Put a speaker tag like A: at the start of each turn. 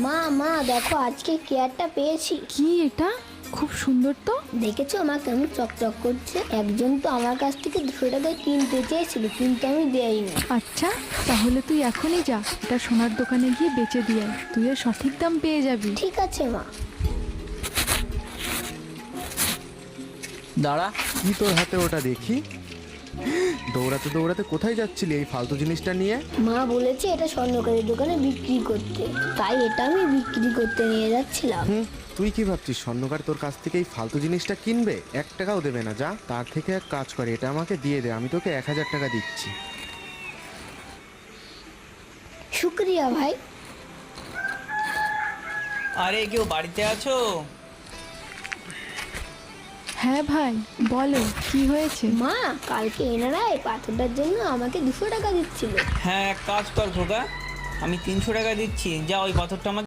A: মা মা দেখো আজকে কেয়ারটা পেয়েছি।
B: কি এটা? খুব সুন্দর তো।
A: দেখেছো মা কেমন চকচক করছে? একজন তো আমার কাছ থেকে 200 টাকায় কিনতে চেয়েছিল, কিন্তু আমি দেইনি।
B: আচ্ছা, তাহলে তুই এখনই যা, এটা সোনার দোকানে গিয়ে বেচে দিয়ে আয়। তুই এর সঠিক দাম পেয়ে যাবি।
A: ঠিক আছে মা।
C: দাঁড়া,
D: কি তোর হাতে ওটা দেখি? দৌড়াতে দৌড়াতে কোথায় যাচ্ছিলি এই ফালতু জিনিসটা নিয়ে?
A: মা বলেছে এটা স্বর্ণকারের দোকানে বিক্রি করতে, তাই এটা আমি বিক্রি করতে নিয়ে যাচ্ছিলাম।
D: তুই কি ভাবছিস স্বর্ণকার তোর কাছ থেকে এই ফালতু জিনিসটা কিনবে? 1 টাকাও দেবে না। যা, তার থেকে এক কাজ করে এটা আমাকে দিয়ে দে, আমি তোকে 1000 টাকা দিচ্ছি।
A: শুক্রিয়া ভাই।
E: আরে কেউ বাড়িতে আছো?
B: হ্যাঁ ভাই, বলো কি হয়েছে?
A: মা কালকে এনারা এই পাথরটার জন্য আমাকে 200 টাকা দিচ্ছিল।
E: হ্যাঁ, এক কাজ কর খোকা, আমি 300 টাকা দিচ্ছি, যা ওই পাথরটা আমাকে